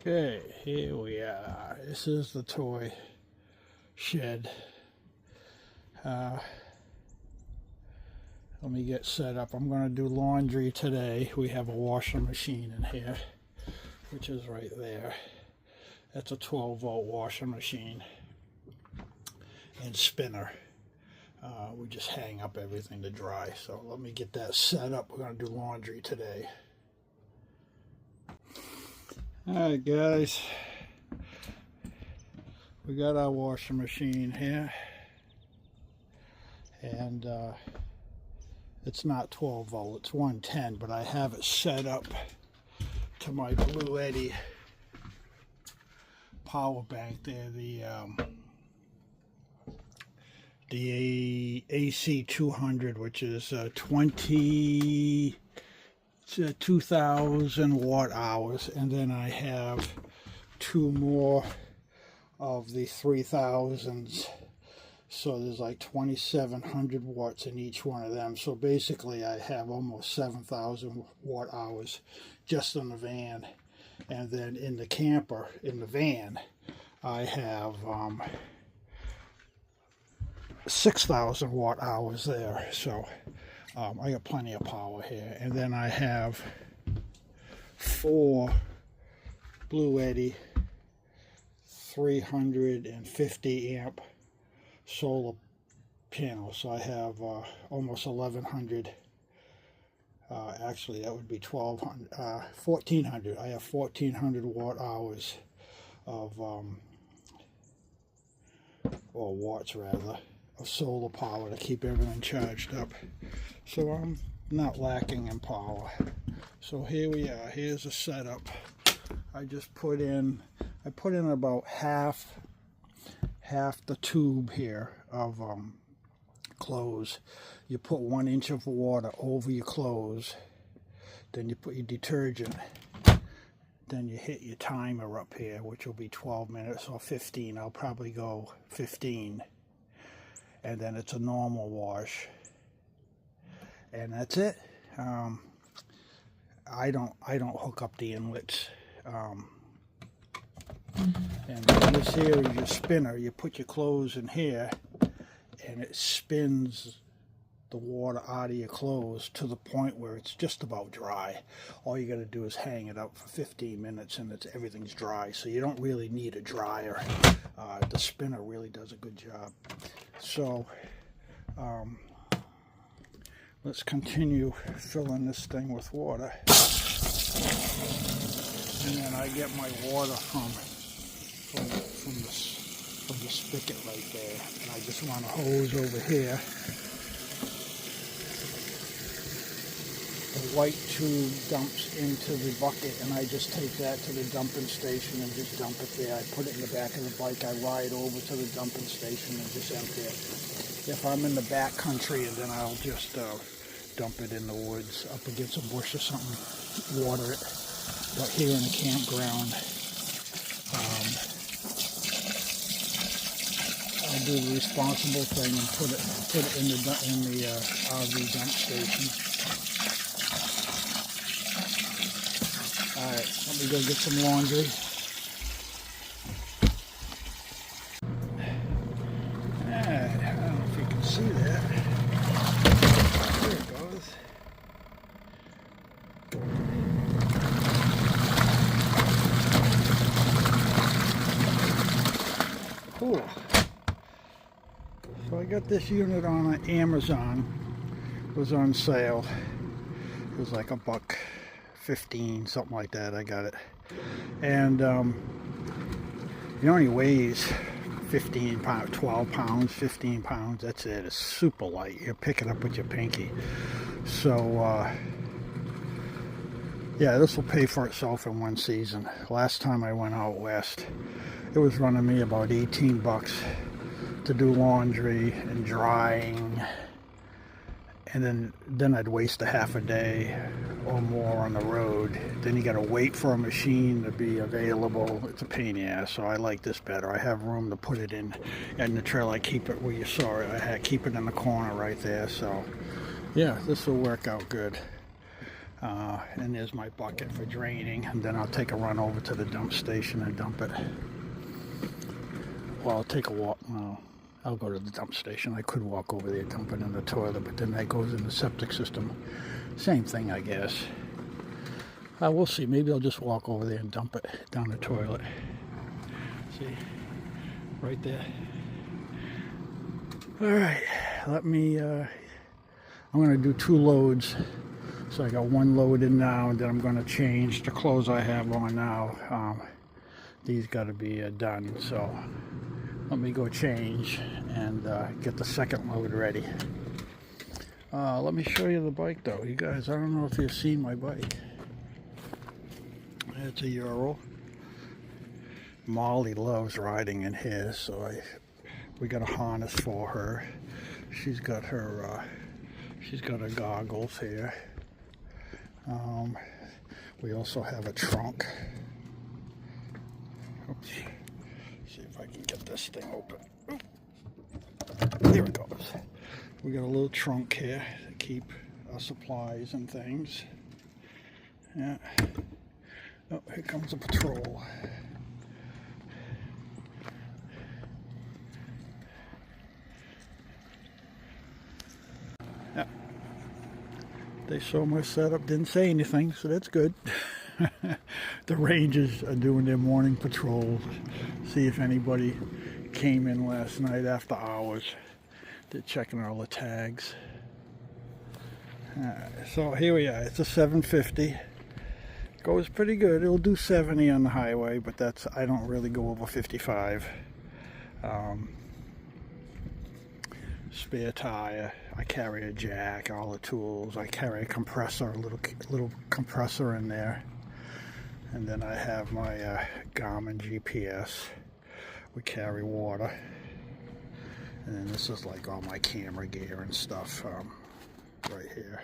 Okay, here we are. This is the toy shed. Let me get set up. I'm going to do laundry today. We have a washing machine in here, which is right there. That's a 12-volt washing machine and spinner. We just hang up everything to dry. So let me get that set up. We're going to do laundry today. Alright guys, we got our washing machine here, and it's not 12 volt, it's 110, but I have it set up to my Blue Eddy power bank there, the AC 200, which is 2,000 watt hours, and then I have two more of the 3,000s, so there's like 2,700 watts in each one of them. So basically I have almost 7,000 watt hours just in the van, and then in the camper, in the van, I have 6,000 watt hours there. So I got plenty of power here. And then I have 4 Blue Eddy 350 amp solar panels. So I have almost 1,100. Actually, that would be 1,200, 1,400. I have 1,400 watt hours of, or watts rather, of solar power to keep everything charged up. So I'm not lacking in power. So here we are. Here's a setup. I just put in about half the tube here of clothes. You put 1 inch of water over your clothes, then you put your detergent, then you hit your timer up here, which will be 12 minutes or 15. I'll probably go 15. And then it's a normal wash, and that's it. I don't hook up the inlets. And this here is your spinner. You put your clothes in here, and it spins the water out of your clothes to the point where it's just about dry. All you got to do is hang it up for 15 minutes, and everything's dry. So you don't really need a dryer. The spinner really does a good job. So let's continue filling this thing with water, and then I get my water from the spigot right there, and I just run a hose over here. The white tube dumps into the bucket, and I just take that to the dumping station and just dump it there. I put it in the back of the bike, I ride over to the dumping station and just empty it. If I'm in the backcountry, then I'll just dump it in the woods up against a bush or something, water it. But here in the campground, I'll do the responsible thing and put it in the RV dump station. Alright, let me go get some laundry. I don't know if you can see that. There it goes. Cool. So I got this unit on Amazon. It was on sale. It was like $1.15, something like that. I got it, and it only weighs 15 pounds, 12 pounds, 15 pounds. That's it. It's super light. You pick it up with your pinky. So yeah, this will pay for itself in one season. Last time I went out west, it was running me about 18 bucks to do laundry and drying, and then I'd waste a half a day or more on the road. Then you got to wait for a machine to be available. It's a pain in the ass. So I like this better. I have room to put it in the trailer. I keep it where you saw it. Keep it in the corner right there. So yeah, this will work out good. And there's my bucket for draining, and then I'll take a run over to the dump station and dump it. Well, I'll take a walk. No, I'll go to the dump station. I could walk over there, dump it in the toilet, but then that goes in the septic system. Same thing, I guess. We'll see. Maybe I'll just walk over there and dump it down the toilet. See? Right there. Alright, let me, I'm going to do 2 loads. So I got 1 load in now, and then I'm going to change the clothes I have on now. These got to be done, so let me go change and get the second load ready. Let me show you the bike though. You guys, I don't know if you've seen my bike. It's a Ural. Molly loves riding in here, so we got a harness for her. She's got her goggles here. We also have a trunk. Oops. See if I can get this thing open. Oop. There it goes. We got a little trunk here to keep our supplies and things. Yeah. Oh, here comes a patrol. Yeah. They saw my setup, didn't say anything, so that's good. The Rangers are doing their morning patrols. See if anybody came in last night after hours. They're checking all the tags. So here we are. It's a 750. Goes pretty good. It'll do 70 on the highway, but I don't really go over 55. Spare tire. I carry a jack, all the tools. I carry a compressor, a little compressor in there. And then I have my Garmin GPS. We carry water. And then this is like all my camera gear and stuff right here.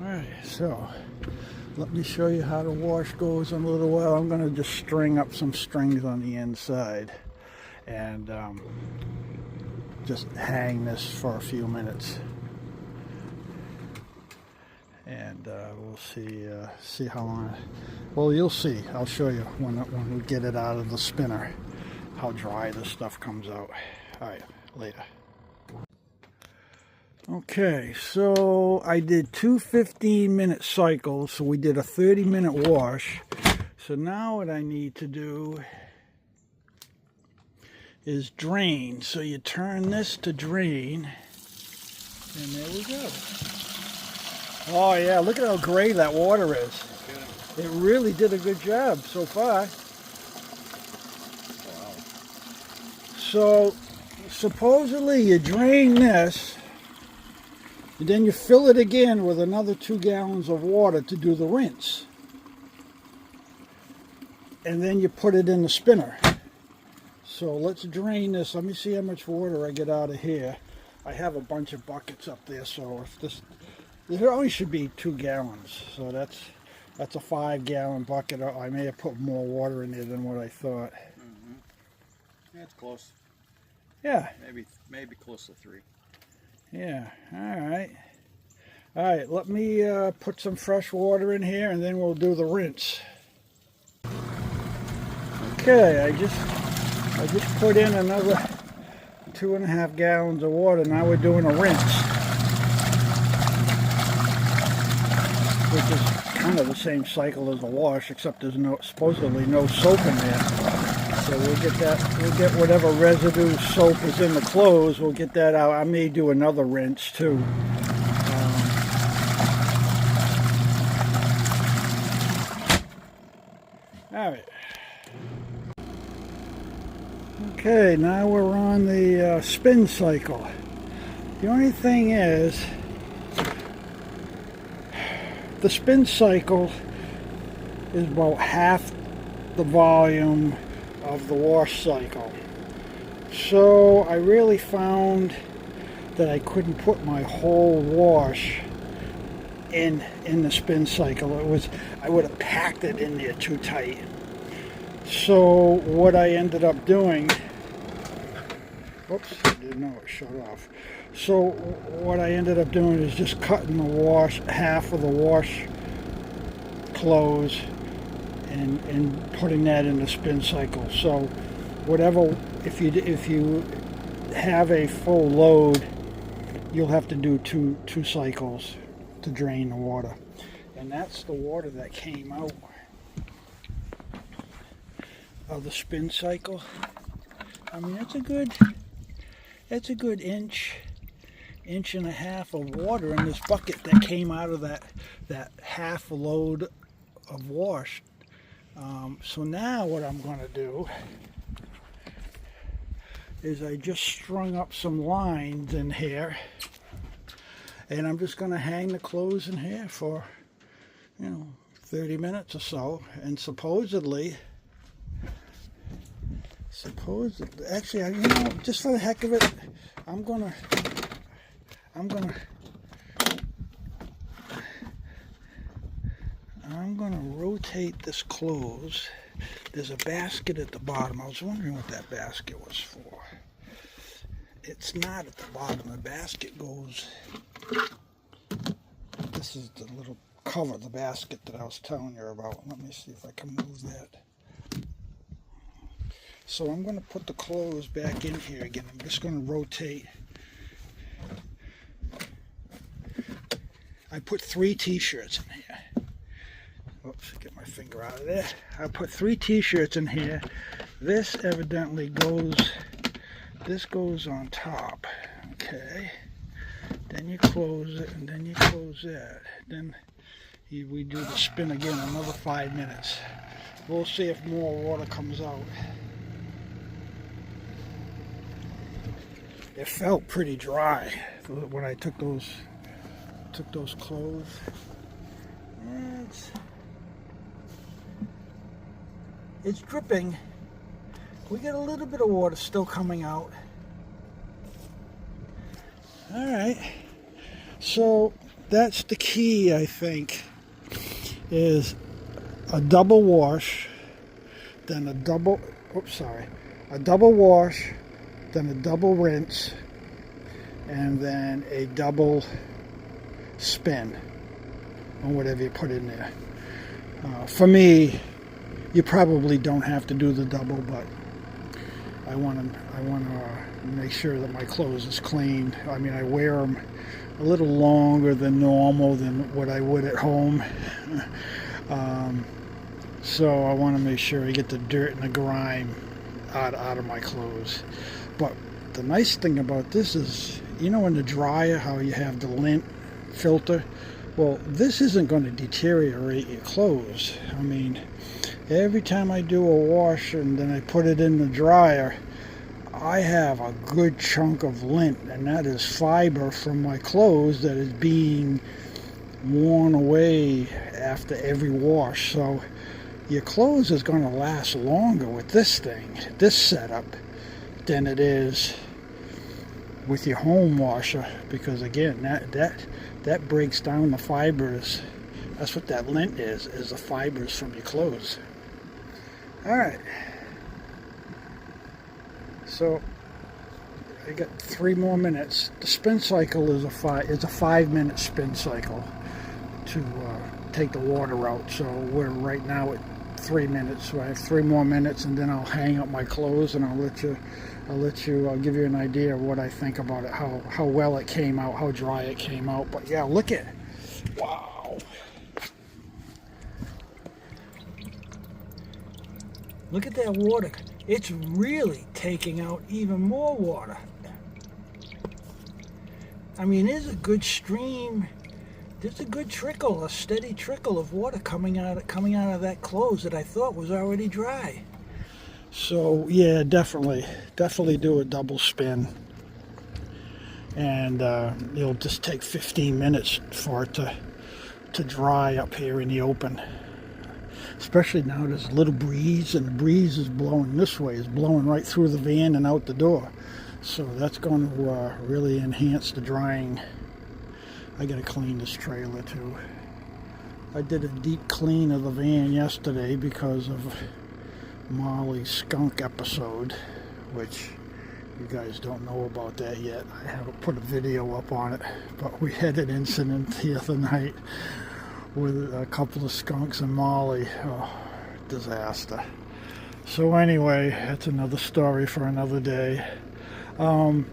Alright, so let me show you how the wash goes in a little while. I'm going to just string up some strings on the inside and just hang this for a few minutes. And we'll see how long. Well, you'll see. I'll show you when we get it out of the spinner how dry this stuff comes out. All right, later. Okay, so I did 2 15-minute cycles, so we did a 30-minute wash. So now what I need to do is drain. So you turn this to drain, and there we go. Oh yeah, look at how gray that water is. It really did a good job so far. Wow. So supposedly you drain this, and then you fill it again with another 2 gallons of water to do the rinse. And then you put it in the spinner. So let's drain this. Let me see how much water I get out of here. I have a bunch of buckets up there, so if there only should be 2 gallons, so that's a 5-gallon bucket. I may have put more water in there than what I thought. Mm-hmm. That's close. Yeah. Maybe close to 3. Yeah. All right. Let me put some fresh water in here, and then we'll do the rinse. Okay. I just put in another 2.5 gallons of water. Now we're doing a rinse, which is kind of the same cycle as the wash, except there's supposedly no soap in there. So we'll get whatever residue soap is in the clothes, we'll get that out. I may do another rinse too. All right. Okay, now we're on the spin cycle. The only thing is, the spin cycle is about half the volume of the wash cycle. So I really found that I couldn't put my whole wash in the spin cycle. I would have packed it in there too tight. So what I ended up doing, oops, I didn't know it shut off. So what I ended up doing is just cutting the wash, half of the wash clothes, and putting that in the spin cycle. So whatever, if you have a full load, you'll have to do two cycles to drain the water. And that's the water that came out of the spin cycle. I mean, it's a good inch and a half of water in this bucket that came out of that half load of wash. So now what I'm going to do is I just strung up some lines in here, and I'm just going to hang the clothes in here for 30 minutes or so. And supposedly actually, just for the heck of it, I'm gonna rotate this clothes. There's a basket at the bottom. I was wondering what that basket was for. It's not at the bottom. The basket goes, this is the little cover, the basket that I was telling you about. Let me see if I can move that. So I'm going to put the clothes back in here again. I'm just going to rotate. I put 3 t-shirts in here. Oops, get my finger out of there. I put 3 t-shirts in here. This evidently goes on top. Okay. Then you close it, and then you close that. Then we do the spin again, another 5 minutes. We'll see if more water comes out. It felt pretty dry when I took those clothes. It's dripping. We got a little bit of water still coming out. All right. So that's the key, I think, is a double wash, then a double wash, then a double rinse, and then a double spin on whatever you put in there. For me, you probably don't have to do the double, but I want to make sure that my clothes is clean. I mean, I wear them a little longer than normal than what I would at home. So I want to make sure I get the dirt and the grime out of my clothes. But the nice thing about this is, in the dryer, how you have the lint filter? Well, this isn't going to deteriorate your clothes. I mean, every time I do a wash and then I put it in the dryer, I have a good chunk of lint, and that is fiber from my clothes that is being worn away after every wash. So your clothes is going to last longer with this setup, than it is with your home washer, because again, that breaks down the fibers. That's what that lint is the fibers from your clothes. All right. So I got 3 more minutes. The spin cycle is a 5-minute spin cycle to take the water out. So we're right now at 3 minutes. So I have 3 more minutes, and then I'll hang up my clothes, and I'll give you an idea of what I think about it, how well it came out, how dry it came out. But yeah, look at it. Wow. Look at that water. It's really taking out even more water. I mean, there's a good stream. There's a good trickle, a steady trickle of water coming out of that clothes that I thought was already dry. So yeah, definitely do a double spin, and it'll just take 15 minutes for it to dry up here in the open. Especially now there's a little breeze, and the breeze is blowing this way, is blowing right through the van and out the door. So that's going to really enhance the drying. I got to clean this trailer too. I did a deep clean of the van yesterday because of Molly's skunk episode, which You guys don't know about that yet. I haven't put a video up on it, but we had an incident the other night with a couple of skunks and Molly. Oh, disaster. So anyway, that's another story for another day. So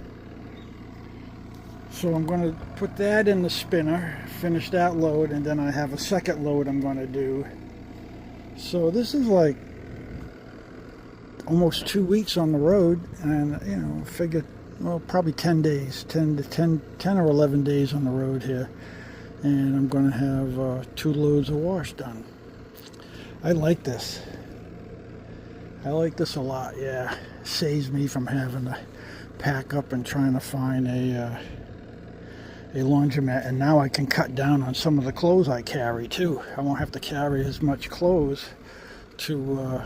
I'm going to put that in the spinner, finish that load, and then I have a second load I'm going to do. So this is like almost 2 weeks on the road, and you know, figure, well, probably 10 days, 10 or 11 days on the road here, and I'm going to have 2 loads of wash done. I like this. I like this a lot. Yeah, saves me from having to pack up and trying to find a laundromat, and now I can cut down on some of the clothes I carry too. I won't have to carry as much clothes to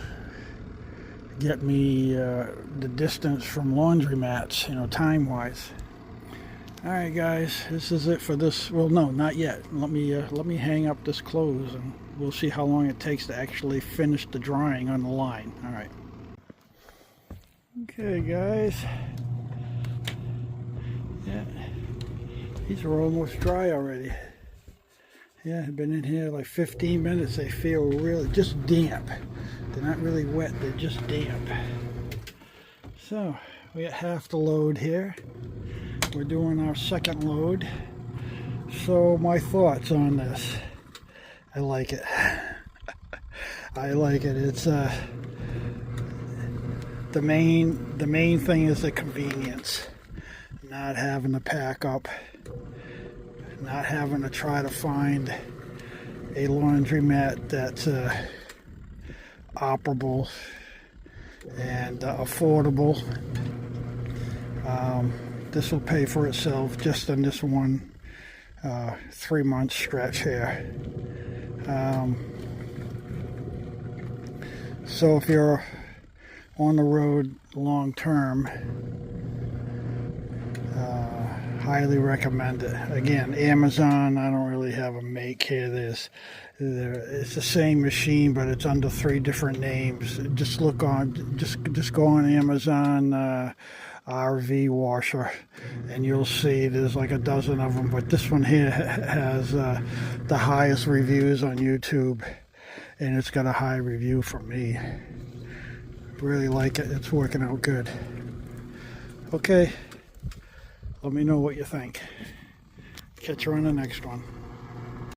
get me the distance from laundromats, you know, time-wise. All right, guys, this is it for this. Well, no, not yet. Let me hang up this clothes, and we'll see how long it takes to actually finish the drying on the line. All right. Okay, guys. Yeah. These are almost dry already. Yeah, I've been in here like 15 minutes. They feel really just damp. They're not really wet, they're just damp. So, we got half the load here. We're doing our second load. So, my thoughts on this. I like it. I like it. It's the main thing is the convenience. Not having to pack up, not having to try to find a laundromat that's operable and affordable. This will pay for itself just in this one 3-month stretch here. So if you're on the road long term, highly recommend it. Again, Amazon, I don't really have a make here. It's the same machine, but it's under 3 different names. Just look on, just go on Amazon RV washer, and you'll see there's like a dozen of them. But this one here has the highest reviews on YouTube, and it's got a high review from me. Really like it. It's working out good. Okay. Let me know what you think. Catch you on the next one.